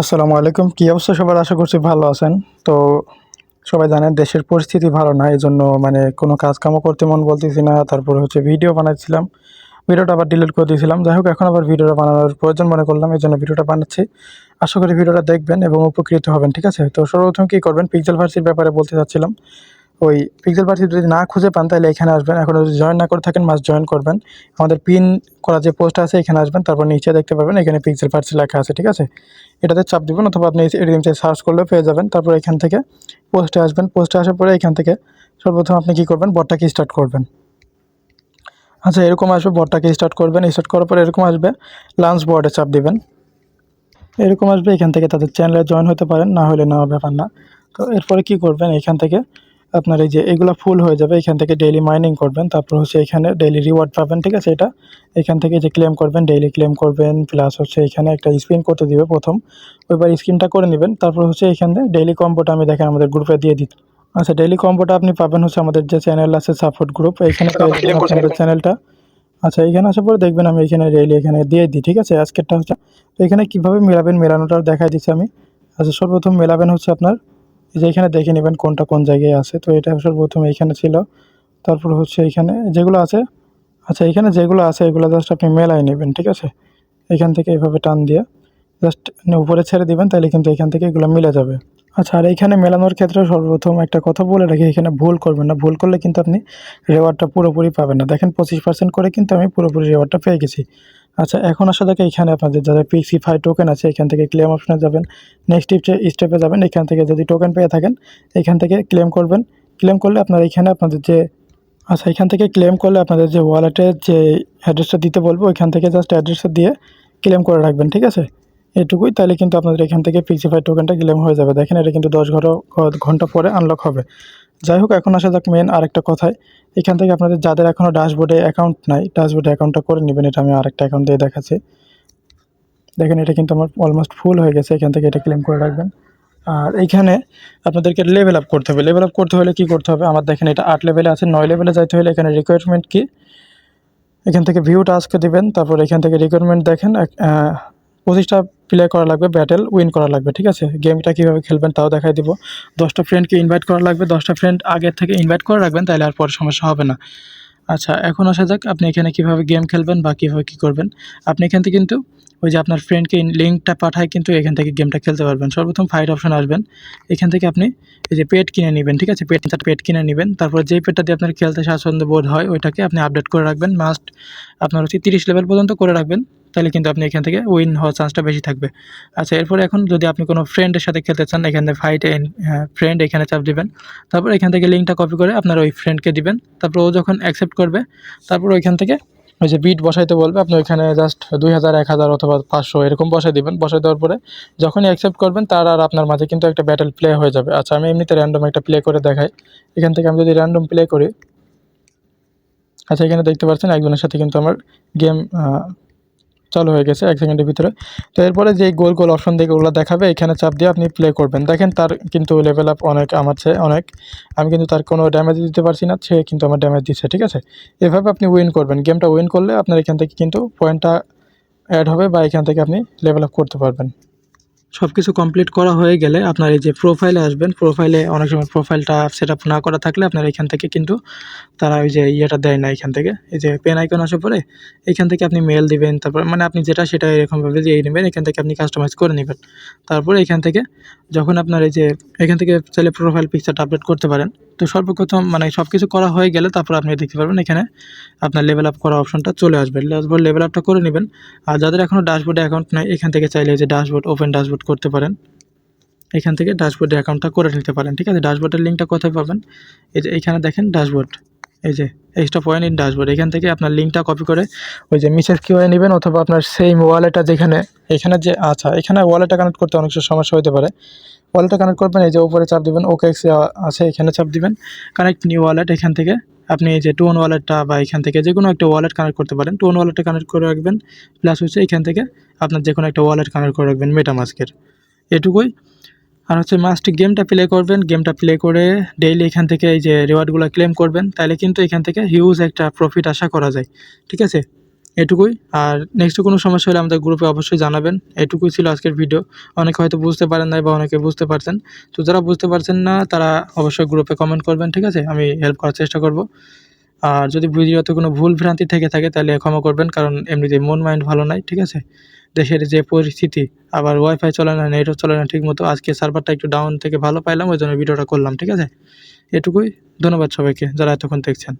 আসসালামু আলাইকুম। কী অবস্থা সবার? আশা করছি ভালো আছেন। তো সবাই জানেন দেশের পরিস্থিতি ভালো না। এজন্য কোনো কাজকামও করতে মন বলতেছি না। তারপরে ভিডিও বানাচ্ছিলাম। ভিডিওটা আবার ডিলিট করে দিয়েছিলাম। যাই হোক, এখন আবার ভিডিওটা বানানোর প্রয়োজন মনে করলাম। এজন্য ভিডিওটা বানাচ্ছি। আশা করি ভিডিওটা দেখবেন এবং উপকৃত হবেন। ঠিক আছে? তো সর্বপ্রথম কী করবেন? পিক্সেল ভার্সির ব্যাপারে বলতে চাচ্ছিলাম। ওই পিক্সেল ভার্সিটি যদি না খুঁজে পান তাহলে এখানে আসবেন। এখনও যদি জয়েন না করে থাকেন মাস্ট জয়েন করবেন। আমাদের পিন করা যে পোস্ট আছে এখানে আসবেন। তারপর নিচে দেখতে পাবেন এখানে পিক্সেল ভার্সি লেখা আছে। ঠিক আছে? এটাতে চাপ দিবেন অথবা আপনি এটিএমতে সার্চ করলেও পেয়ে যাবেন। তারপর এখান থেকে পোস্টে আসবেন। পোস্টে আসার পরে এখান থেকে সর্বপ্রথম আপনি কী করবেন? বটটাকে স্টার্ট করবেন। আচ্ছা, এরকম আসবে। বটটাকে স্টার্ট করবেন। স্টার্ট করার পরে এরকম আসবে। লঞ্চ বোর্ডে চাপ দিবেন। এরকম আসবে। এখান থেকে তাদের চ্যানেলে জয়েন হতে পারেন, না হলে নেওয়া ব্যাপার না। তো এরপরে কী করবেন? এখান থেকে আপনার এই যে এগুলো ফুল হয়ে যাবে। এখান থেকে ডেইলি মাইনিং করবেন। তারপর এখানে ডেইলি রিওয়ার্ড পাবেন। ঠিক আছে? এটা এখান থেকে যে ক্লেম করবেন, ডেইলি ক্লেম করবেন। প্লাস এখানে একটা স্পিন করতে দিবে প্রথম। ওইবার স্পিনটা করে নেবেন। তারপর এখানে ডেইলি কম্বোটা আমি দেখেন আমাদের গ্রুপে দিয়ে দিই। আচ্ছা, ডেইলি কম্বোটা আপনি পাবেন আমাদের যে চ্যানেল আছে সাপোর্ট গ্রুপ, এইখানে পেয়ে যাবেন আপনাদের চ্যানেলটা। আচ্ছা, এইখানে আসার পরে দেখবেন আমি এখানে ডেইলি এখানে দিয়ে দিই। ঠিক আছে? আজকেরটা তো এখানে কীভাবে মেলাবেন, মেলানোটাও দেখাই দিচ্ছি আমি। আচ্ছা, সর্বপ্রথম মেলাবেন আপনার এই যে এখানে দেখে নেবেন কোনটা কোন জায়গায় আছে। তো এটা সর্বপ্রথম এইখানে ছিল। তারপর এখানে যেগুলো আছে, আচ্ছা এখানে যেগুলো আছে এগুলো জাস্ট আপনি মেলাই নেবেন। ঠিক আছে? এখান থেকে এভাবে টান দিয়ে জাস্ট উপরে ছেড়ে দিবেন, তাহলে কিন্তু এখান থেকে এগুলো মিলে যাবে। আচ্ছা, আর এইখানে মেলানোর ক্ষেত্রে সর্বপ্রথম একটা কথা বলে রাখি, এখানে ভুল করবেন না। ভুল করলে কিন্তু আপনি রিওয়ার্ডটা পুরোপুরি পাবেন না। দেখেন 25% করে কিন্তু আমি পুরোপুরি রিওয়ার্ডটা পেয়ে গেছি। আচ্ছা, এখন আসা যাক এইখানে আপনাদের যাদের পিক্সিফাই টোকেন আছে এখান থেকে ক্লেম অপশনে যাবেন। নেক্সট স্টেপে যাবেন। এখান থেকে যদি টোকেন পেয়ে থাকেন এখান থেকে ক্লেম করবেন। ক্লেম করলে আপনার এখানে আপনাদের যে আচ্ছা, এখান থেকে ক্লেম করলে আপনাদের যে ওয়ালেটের যে অ্যাড্রেসটা দিতে বলবো ওইখান থেকে জাস্ট অ্যাড্রেসটা দিয়ে ক্লেম করে রাখবেন। ঠিক আছে? এটুকুই। তাহলে কিন্তু আপনাদের এখান থেকে পিক্সিফাই টোকেনটা ক্লেম হয়ে যাবে। দেখেন এটা কিন্তু 10 ঘন্টা পরে আনলক হবে। যাই হোক, এখন আসা যাক মেন আরেকটা কথায়। এখান থেকে আপনাদের যাদের এখনও ড্যাশবোর্ডে অ্যাকাউন্ট নাই, ড্যাশবোর্ডে অ্যাকাউন্টটা করে নেবেন। এটা আমি আরেকটা অ্যাকাউন্ট দিয়ে দেখাচ্ছি। দেখেন এটা কিন্তু আমার অলমোস্ট ফুল হয়ে গেছে। এখান থেকে এটা ক্লেম করে রাখবেন। আর এইখানে আপনাদেরকে লেভেল আপ করতে হবে। লেভেল আপ করতে হলে কী করতে হবে? আমার দেখেন এটা 8 লেভেলে আছে। 9 লেভেলে যাইতে হলে এখানে রিকোয়ারমেন্ট কি, এখান থেকে ভিউ টাস্ক দিবেন। তারপর এখান থেকে রিকোয়ারমেন্ট দেখেন 25টা প্লে করা লাগবে, ব্যাটেল উইন করা লাগবে। ঠিক আছে? গেমটা কীভাবে খেলবেন তাও দেখাই দিব। 10টা ফ্রেন্ডকে ইনভাইট করা লাগবে। 10টা ফ্রেন্ড আগের থেকে ইনভাইট করে রাখবেন, তাহলে আর পরে সমস্যা হবে না। আচ্ছা, এখন আসা যাক আপনি এখানে কীভাবে গেম খেলবেন বা কীভাবে কী করবেন। আপনি এখান থেকে কিন্তু ওই যে আপনার ফ্রেন্ডকে লিঙ্কটা পাঠায় কিন্তু এখান থেকে গেমটা খেলতে পারবেন। সর্বপ্রথম ফাইট অপশন আসবেন। এখান থেকে আপনি এই যে পেট কিনে নেবেন। ঠিক আছে? পেট কিনে নেবেন। তারপর যেই পেটটা দিয়ে আপনার খেলতে স্বাচ্ছন্দ্য বোধ হয় ওইটাকে আপনি আপডেট করে রাখবেন। মাস্ট আপনার 30 লেভেল পর্যন্ত করে রাখবেন। তাহলে কিন্তু আপনি এখান থেকে উইন হওয়ার চান্সটা বেশি থাকবে। আচ্ছা, এরপরে এখন যদি আপনি কোনো ফ্রেন্ডের সাথে খেলতে চান এখানে ফাইট ফ্রেন্ড এখানে চাপ দিবেন। তারপর এখান থেকে লিঙ্কটা কপি করে আপনার ওই ফ্রেন্ডকে দিবেন। তারপর ও যখন অ্যাকসেপ্ট করবে তারপর ওইখান থেকে ওই যে বিট বসাইতে বলবে, আপনি ওইখানে জাস্ট 2000, 1000 অথবা 500 এরকম বসাই দিবেন। বসাই দেওয়ার পরে যখনই অ্যাকসেপ্ট করবেন তার আর আপনার মাঝে কিন্তু একটা ব্যাটেল প্লে হয়ে যাবে। আচ্ছা, আমি এমনিতে র্যান্ডম একটা প্লে করে দেখাই। এখান থেকে আমি যদি র্যান্ডম প্লে করি, আচ্ছা এখানে দেখতে পাচ্ছেন একজনের সাথে কিন্তু আমার গেম চালু হয়ে গেছে 1 সেকেন্ডের ভিতরে। তো এরপরে যেই গোল গোল অপশন দিয়ে ওগুলো দেখাবে এখানে চাপ দিয়ে আপনি প্লে করবেন। দেখেন তার কিন্তু লেভেল আপ অনেক আমার চেয়ে অনেক। আমি কিন্তু তার কোনো ড্যামেজ দিতে পারছি না, সে কিন্তু আমার ড্যামেজ দিচ্ছে। ঠিক আছে? এভাবে আপনি উইন করবেন। গেমটা উইন করলে আপনার এখান থেকে কিন্তু পয়েন্টটা অ্যাড হবে বা এখান থেকে আপনি লেভেল আপ করতে পারবেন। সব কিছু কমপ্লিট করা হয়ে গেলে আপনার এই যে প্রোফাইলে আসবেন। প্রোফাইলে অনেক সময় প্রোফাইলটা সেট আপ না করা থাকলে আপনার এখান থেকে কিন্তু তারা ওই যে ইয়েটা দেয় না। এখান থেকে এই যে পেন আইকন আসার পরে এখান থেকে আপনি মেল দিবেন। তারপর আপনি যেটা সেটা এরকমভাবে দিয়ে নেবেন। এখান থেকে আপনি কাস্টমাইজ করে নেবেন। তারপরে এখান থেকে যখন আপনার এই যে এখান থেকে চাইলে প্রোফাইল পিকচারটা আপডেট করতে পারেন। তো সর্বপ্রথম সব কিছু করা হয়ে গেলে তারপর আপনি দেখতে পারবেন এখানে আপনার লেভেল আপ করা অপশনটা চলে আসবে। লেভেল আপটা করে নেবেন। আর যাদের এখনও ড্যাশবোর্ডে অ্যাকাউন্ট নাই এখান থেকে চাইলে যে ড্যাশবোর্ড ওপেন ড্যাশবোর্ড করতে পারেন। এখান থেকে ড্যাশবোর্ডে অ্যাকাউন্টটা করে নিতে পারেন। ঠিক আছে? ড্যাশবোর্ডের লিঙ্কটা কোথায় পাবেন? এই যে এইখানে দেখেন ড্যাশবোর্ড, এই যে এক্সট্রা পয়েন্ট ইন ড্যাশবোর্ড। এখান থেকে আপনার লিঙ্কটা কপি করে ওই যে মিসেস কিউআই নেবেন অথবা আপনার সেম ওয়ালেটটা যেখানে এখানে যে আচ্ছা এখানে ওয়ালেটটা কানেক্ট করতে অনেক সমস্যা হতে পারে। ওয়ালেটটা কানেক্ট করবেন, এই যে উপরে চাপ দিবেন, ওকে আছে এখানে চাপ দিবেন, কানেক্ট নিউ ওয়ালেট। এখান থেকে আপনি এই যে টোন ওয়ালেটটা বা এখান থেকে যে কোনো একটা ওয়ালেট কানেক্ট করতে পারেন। টোন ওয়ালেটটা কানেক্ট করে রাখবেন। প্লাস এখান থেকে আপনার যে কোনো একটা ওয়ালেট কানেক্ট করে রাখবেন মেটামাস্কের। এটুকুই। আর মাস্ট গেমটা প্লে করবেন। গেমটা প্লে করে ডেইলি এখান থেকে এই যে রিওয়ার্ডগুলো ক্লেম করবেন। তাহলে কিন্তু এখান থেকে হিউজ একটা প্রফিট আশা করা যায়। ঠিক আছে? এটুকুই। আর নেক্সট কোনো সমস্যা হলে আমাদের গ্রুপে অবশ্যই জানাবেন। এটুকুই ছিল আজকের ভিডিও। অনেকে হয়তো বুঝতে পারেন নাই বা অনেকে বুঝতে পারছেন। তো যারা বুঝতে পারছেন না তারা অবশ্যই গ্রুপে কমেন্ট করবেন, ঠিক আছে? আমি হেল্প করার চেষ্টা করব। আর যদি ভিডিওতে কোনো ভুল ভ্রান্তি থেকে থাকে তাহলে ক্ষমা করবেন, কারণ এমনিতেই মন মাইন্ড ভালো নাই, ঠিক আছে? দেশের যে পরিস্থিতি, আবার ওয়াইফাই চলে না, নেটও চলে না ঠিকমতো। আজকে সার্ভারটা একটু ডাউন থেকে ভালো পাইলাম, ওইজন্য ভিডিওটা করলাম, ঠিক আছে? এটুকুই। ধন্যবাদ সবাইকে যারা এতক্ষণ দেখছেন।